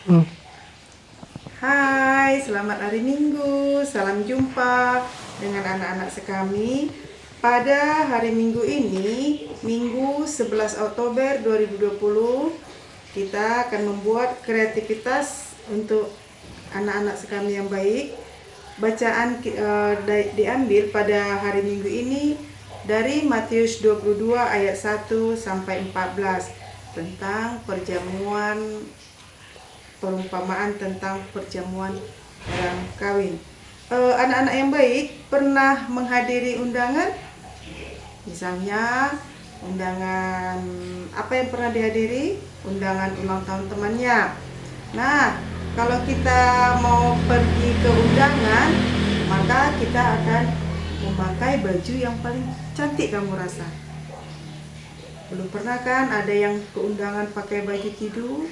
Hmm. Hai, selamat hari Minggu. Salam jumpa dengan anak-anak sekami. Pada hari Minggu ini, Minggu 11 Oktober 2020, kita akan membuat kreativitas untuk anak-anak sekami yang baik. Bacaan diambil pada hari Minggu ini dari Matius 22 ayat 1 sampai 14 tentang perumpamaan tentang perjamuan orang kawin. Anak-anak yang baik pernah menghadiri undangan, misalnya undangan apa yang pernah dihadiri? Undangan ulang tahun temannya. Nah, kalau kita mau pergi ke undangan, maka kita akan memakai baju yang paling cantik kamu rasa. Belum pernah kan ada yang ke undangan pakai baju tidur?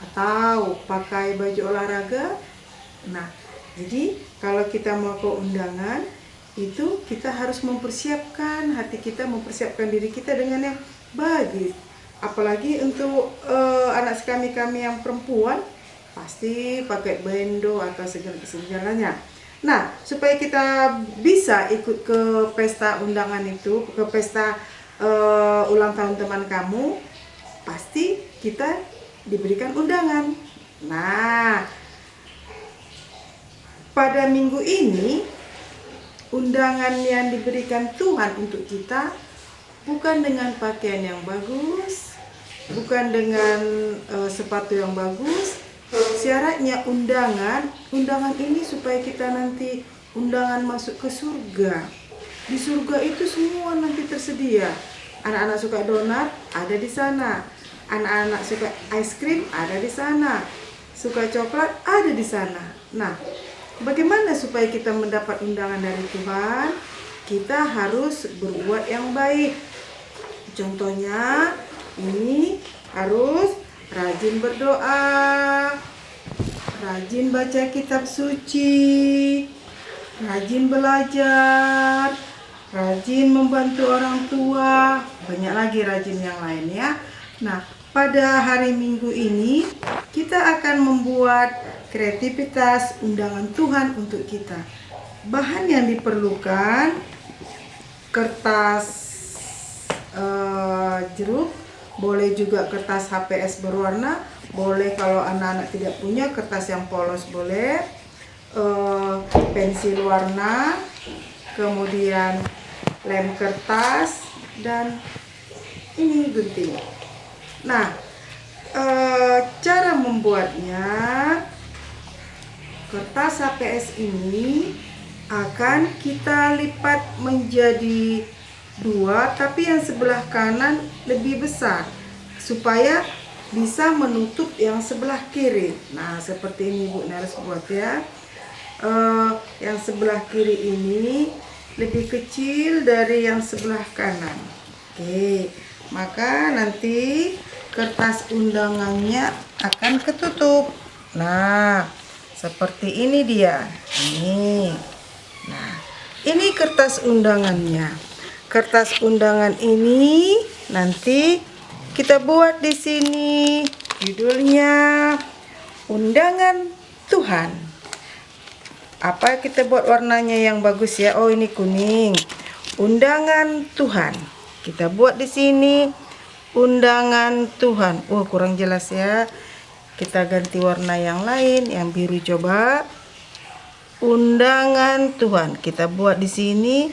Atau pakai baju olahraga. Nah, jadi kalau kita mau ke undangan itu kita harus mempersiapkan hati kita, mempersiapkan diri kita dengan yang bagus. Apalagi untuk anak kami yang perempuan pasti pakai bendo atau segalanya. Nah, supaya kita bisa ikut ke pesta undangan itu, ke pesta ulang tahun teman kamu, pasti kita diberikan undangan. Nah, pada minggu ini undangan yang diberikan Tuhan untuk kita bukan dengan pakaian yang bagus, bukan dengan sepatu yang bagus. Syaratnya undangan ini supaya kita nanti undangan masuk ke surga. Di surga itu semua nanti tersedia. Anak-anak suka donat ada di sana. Anak-anak suka es krim ada di sana. Suka coklat ada di sana. Nah, bagaimana supaya kita mendapat undangan dari Tuhan? Kita harus berbuat yang baik. Contohnya, ini harus rajin berdoa, rajin baca kitab suci, rajin belajar, rajin membantu orang tua, banyak lagi rajin yang lain ya. Nah, pada hari Minggu ini kita akan membuat kreativitas undangan Tuhan untuk kita. Bahan yang diperlukan kertas jeruk, boleh juga kertas HPS berwarna, boleh kalau anak-anak tidak punya kertas yang polos boleh, pensil warna, kemudian lem kertas, dan ini gunting. Nah, cara membuatnya, kertas HPS ini akan kita lipat menjadi dua, tapi yang sebelah kanan lebih besar supaya bisa menutup yang sebelah kiri. Nah, seperti ini Bu harus buat ya. Yang sebelah kiri ini lebih kecil dari yang sebelah kanan. Oke, maka nanti kertas undangannya akan ketutup. Nah, seperti ini dia. Ini. Nah, ini kertas undangannya. Kertas undangan ini nanti kita buat di sini. Judulnya Undangan Tuhan. Apa kita buat warnanya yang bagus ya? Oh, ini kuning. Undangan Tuhan. Kita buat di sini Undangan Tuhan. Oh, kurang jelas ya. Kita ganti warna yang lain, yang biru coba. Undangan Tuhan. Kita buat di sini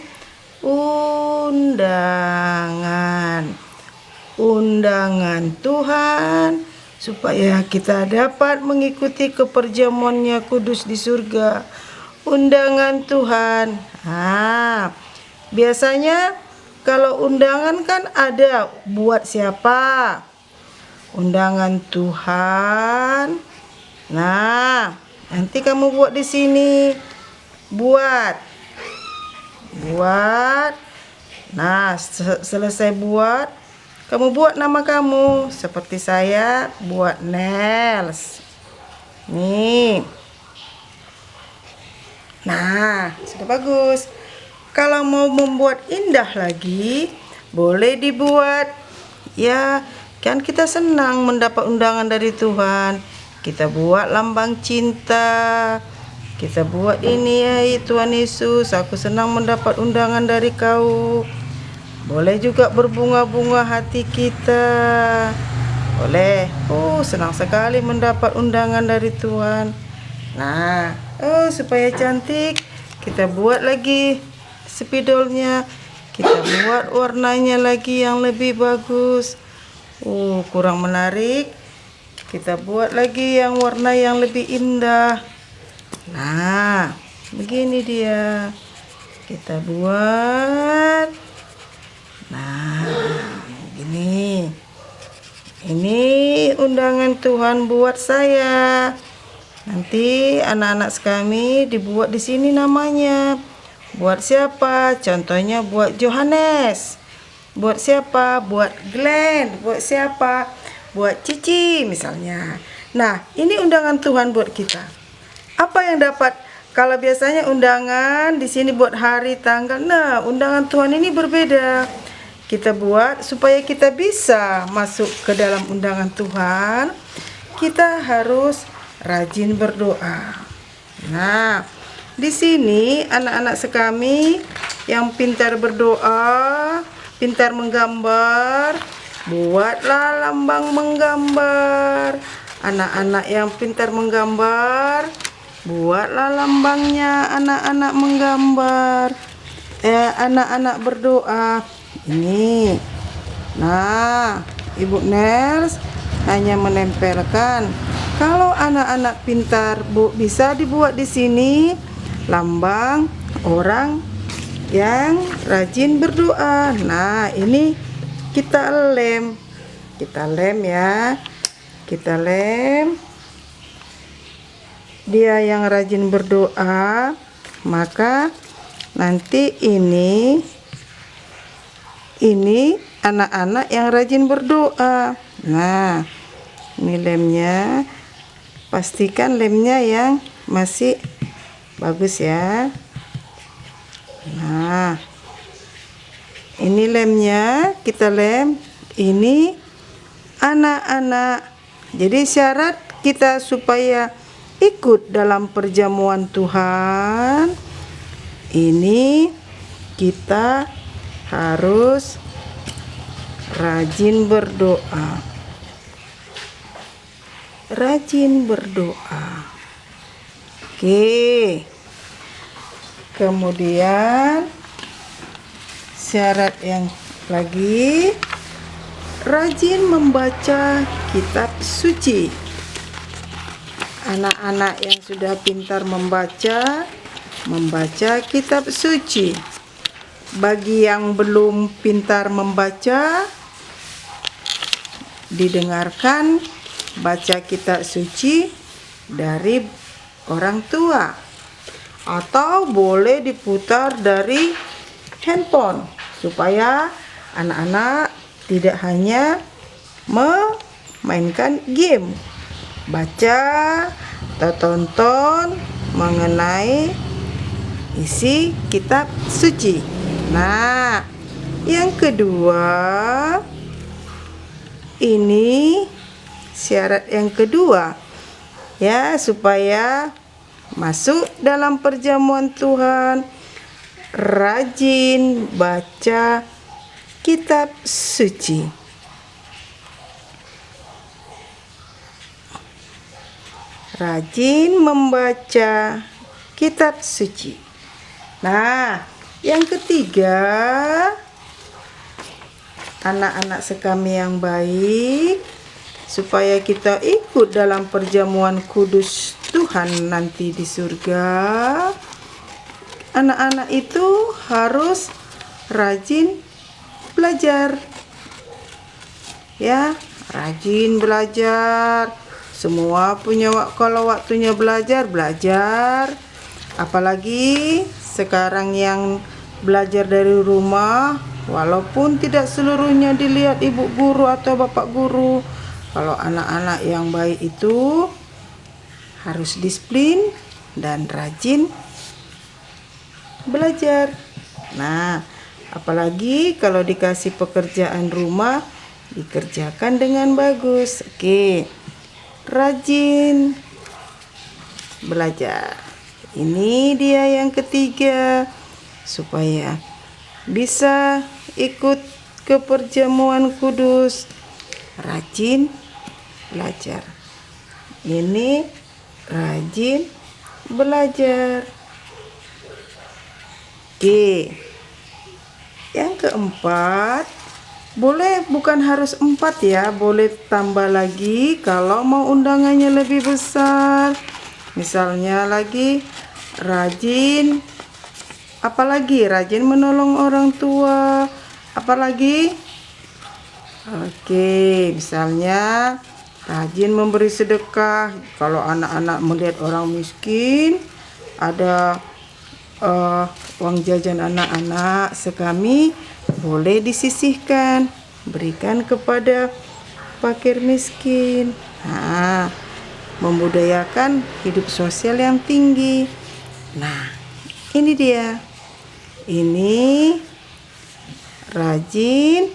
undangan Tuhan supaya kita dapat mengikuti keperjamuannya kudus di surga. Undangan Tuhan. Biasanya kalau undangan kan ada buat siapa? Undangan Tuhan. Nah, nanti kamu buat di sini. Buat. Nah, selesai buat, kamu buat nama kamu. Seperti saya buat Nels. Nih. Nah, sudah bagus. Kalau mau membuat indah lagi, boleh dibuat. Ya, kan kita senang mendapat undangan dari Tuhan. kita buat lambang cinta. Kita buat ini, ya Tuhan Yesus, aku senang mendapat undangan dari Kau. Boleh juga berbunga-bunga hati kita. Boleh. Senang sekali mendapat undangan dari Tuhan. Nah, supaya cantik, kita buat lagi spidolnya. Kita buat warnanya lagi yang lebih bagus. Kurang menarik. Kita buat lagi yang warna yang lebih indah. Nah, begini dia. Kita buat. Nah, begini. Ini undangan Tuhan buat saya. Nanti anak-anak kami dibuat di sini namanya. Buat siapa? Contohnya buat Johannes. Buat siapa? Buat Glenn. Buat siapa? Buat Cici misalnya. Nah, ini undangan Tuhan buat kita. Apa yang dapat? Kalau biasanya undangan di sini buat hari, tanggal. Nah, undangan Tuhan ini berbeda. Kita buat supaya kita bisa masuk ke dalam undangan Tuhan. Kita harus rajin berdoa. Nah, di sini anak-anak sekami yang pintar berdoa, pintar menggambar, buatlah lambang menggambar. Anak-anak yang pintar menggambar, buatlah lambangnya. Anak-anak menggambar, anak-anak berdoa. Ini. Nah, Ibu Nels hanya menempelkan. Kalau anak-anak pintar, Bu, bisa dibuat di sini lambang orang yang rajin berdoa. Nah, ini kita lem. Kita lem ya. Kita lem. Dia yang rajin berdoa, maka nanti ini anak-anak yang rajin berdoa. Nah, ini lemnya. Pastikan lemnya yang masih bagus ya. Nah, ini lemnya kita lem. Ini anak-anak. Jadi syarat kita supaya ikut dalam perjamuan Tuhan, ini kita harus rajin berdoa. Rajin berdoa. Oke. Kemudian syarat yang lagi, rajin membaca kitab suci. Anak-anak yang sudah pintar membaca kitab suci. Bagi yang belum pintar membaca, didengarkan baca kitab suci dari orang tua, atau boleh diputar dari handphone supaya anak-anak tidak hanya memainkan game, baca atau tonton mengenai isi kitab suci. Nah, yang kedua, ini syarat yang kedua ya, supaya masuk dalam perjamuan Tuhan, rajin baca kitab suci. Rajin membaca kitab suci. Nah, yang ketiga, anak-anak sekami yang baik, supaya kita ikut dalam perjamuan kudus Tuhan nanti di surga, anak-anak itu harus rajin belajar. Ya, rajin belajar. Semua punya kalau waktunya belajar. Apalagi sekarang yang belajar dari rumah, walaupun tidak seluruhnya dilihat ibu guru atau bapak guru. Kalau anak-anak yang baik itu harus disiplin dan rajin belajar. Nah, apalagi kalau dikasih pekerjaan rumah, dikerjakan dengan bagus. Oke. rajin belajar. Ini dia yang ketiga, supaya bisa ikut ke perjamuan kudus, rajin belajar. Ini rajin belajar. Oke. Yang keempat, boleh bukan harus 4 ya, boleh tambah lagi kalau mau undangannya lebih besar. Misalnya lagi rajin, apalagi rajin menolong orang tua, apalagi oke, misalnya rajin memberi sedekah. Kalau anak-anak melihat orang miskin, ada uang jajan anak-anak sekami, boleh disisihkan, berikan kepada fakir miskin. Nah, membudayakan hidup sosial yang tinggi. Nah, ini dia. Ini rajin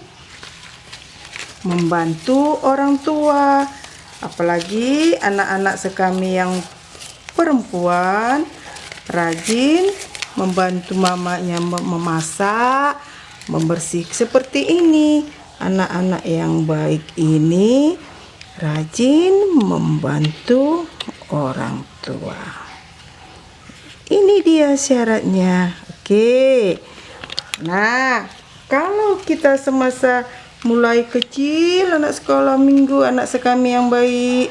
membantu orang tua, apalagi anak-anak sekami yang perempuan, rajin membantu mamanya memasak, membersih. Seperti ini, anak-anak yang baik ini rajin membantu orang tua. Ini dia syaratnya. Oke. Nah, kalau kita semasa mulai kecil, anak sekolah minggu, anak sekami yang baik,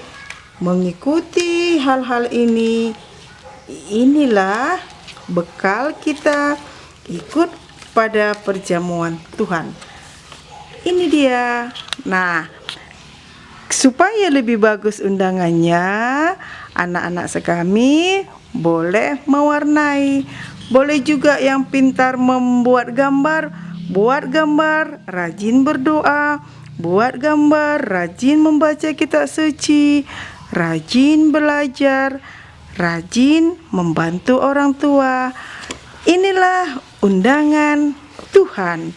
mengikuti hal-hal ini, inilah bekal kita ikut pada perjamuan Tuhan. Ini dia. Nah, supaya lebih bagus undangannya, anak-anak sekami boleh mewarnai. Boleh juga yang pintar membuat gambar, buat gambar, rajin berdoa, buat gambar, rajin membaca kitab suci, rajin belajar, rajin membantu orang tua. Inilah undangan Tuhan.